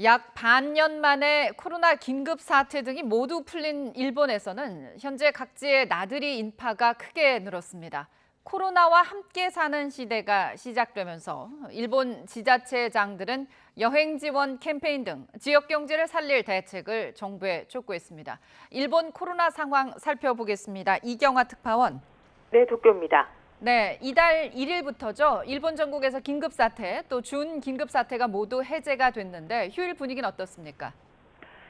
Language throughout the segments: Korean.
약 반년 만에 코로나 긴급 사태 등이 모두 풀린 일본에서는 현재 각지의 나들이 인파가 크게 늘었습니다. 코로나와 함께 사는 시대가 시작되면서 일본 지자체장들은 여행 지원 캠페인 등 지역 경제를 살릴 대책을 정부에 촉구했습니다. 일본 코로나 상황 살펴보겠습니다. 이경화 특파원. 네, 도쿄입니다. 네, 이달 1일부터죠. 일본 전국에서 긴급사태, 또 준긴급사태가 모두 해제가 됐는데 휴일 분위기는 어떻습니까?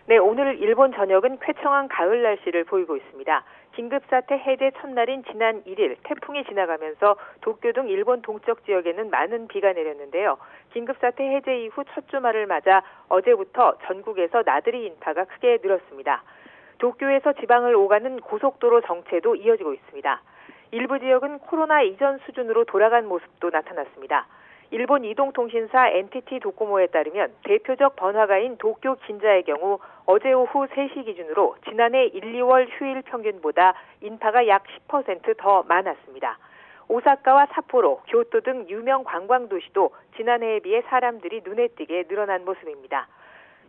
네, 오늘 일본 전역은 쾌청한 가을 날씨를 보이고 있습니다. 긴급사태 해제 첫날인 지난 1일 태풍이 지나가면서 도쿄 등 일본 동쪽 지역에는 많은 비가 내렸는데요. 긴급사태 해제 이후 첫 주말을 맞아 어제부터 전국에서 나들이 인파가 크게 늘었습니다. 도쿄에서 지방을 오가는 고속도로 정체도 이어지고 있습니다. 일부 지역은 코로나 이전 수준으로 돌아간 모습도 나타났습니다. 일본 이동통신사 NTT 도코모에 따르면 대표적 번화가인 도쿄 긴자의 경우 어제 오후 3시 기준으로 지난해 1, 2월 휴일 평균보다 인파가 약 10% 더 많았습니다. 오사카와 삿포로, 교토 등 유명 관광 도시도 지난해에 비해 사람들이 눈에 띄게 늘어난 모습입니다.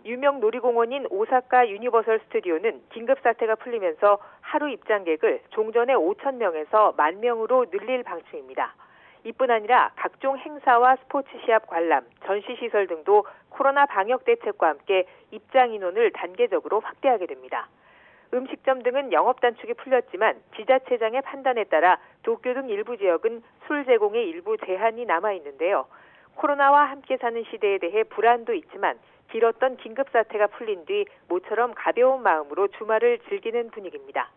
유명 놀이공원인 오사카 유니버설 스튜디오는 긴급사태가 풀리면서 하루 입장객을 종전의 5천 명에서 10,000명으로 늘릴 방침입니다. 이뿐 아니라 각종 행사와 스포츠 시합 관람, 전시시설 등도 코로나 방역 대책과 함께 입장 인원을 단계적으로 확대하게 됩니다. 음식점 등은 영업 단축이 풀렸지만 지자체장의 판단에 따라 도쿄 등 일부 지역은 술 제공에 일부 제한이 남아 있는데요. 코로나와 함께 사는 시대에 대해 불안도 있지만 길었던 긴급사태가 풀린 뒤 모처럼 가벼운 마음으로 주말을 즐기는 분위기입니다.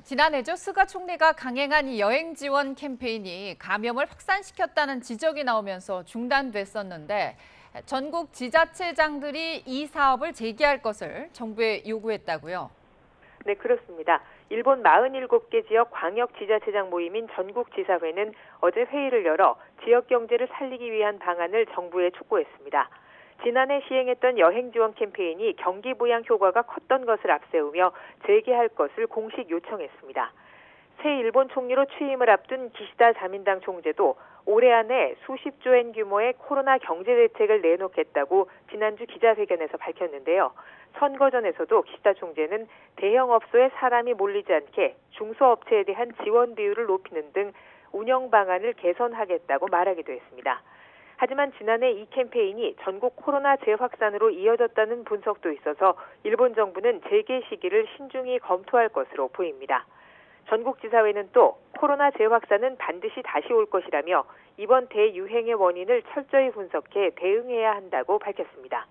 지난해죠. 스가 총리가 강행한 이 여행 지원 캠페인이 감염을 확산시켰다는 지적이 나오면서 중단됐었는데 전국 지자체장들이 이 사업을 재개할 것을 정부에 요구했다고요. 네, 그렇습니다. 일본 47개 지역 광역지자체장 모임인 전국지사회는 어제 회의를 열어 지역 경제를 살리기 위한 방안을 정부에 촉구했습니다. 지난해 시행했던 여행 지원 캠페인이 경기 부양 효과가 컸던 것을 앞세우며 재개할 것을 공식 요청했습니다. 새 일본 총리로 취임을 앞둔 기시다 자민당 총재도 올해 안에 수십조 엔 규모의 코로나 경제 대책을 내놓겠다고 지난주 기자회견에서 밝혔는데요. 선거 전에서도 기시다 총재는 대형 업소에 사람이 몰리지 않게 중소업체에 대한 지원 비율을 높이는 등 운영 방안을 개선하겠다고 말하기도 했습니다. 하지만 지난해 이 캠페인이 전국 코로나 재확산으로 이어졌다는 분석도 있어서 일본 정부는 재개 시기를 신중히 검토할 것으로 보입니다. 전국지사회는 또 코로나 재확산은 반드시 다시 올 것이라며 이번 대유행의 원인을 철저히 분석해 대응해야 한다고 밝혔습니다.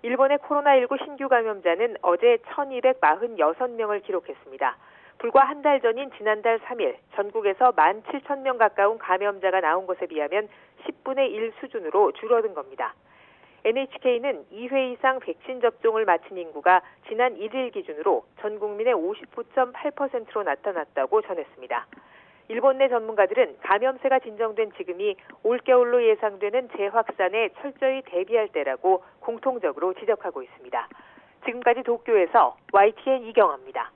일본의 코로나19 신규 감염자는 어제 1,246명을 기록했습니다. 불과 한 달 전인 지난달 3일 전국에서 17,000명 가까운 감염자가 나온 것에 비하면 10분의 1 수준으로 줄어든 겁니다. NHK는 2회 이상 백신 접종을 마친 인구가 지난 1일 기준으로 전 국민의 59.8%로 나타났다고 전했습니다. 일본 내 전문가들은 감염세가 진정된 지금이 올겨울로 예상되는 재확산에 철저히 대비할 때라고 공통적으로 지적하고 있습니다. 지금까지 도쿄에서 YTN 이경아입니다.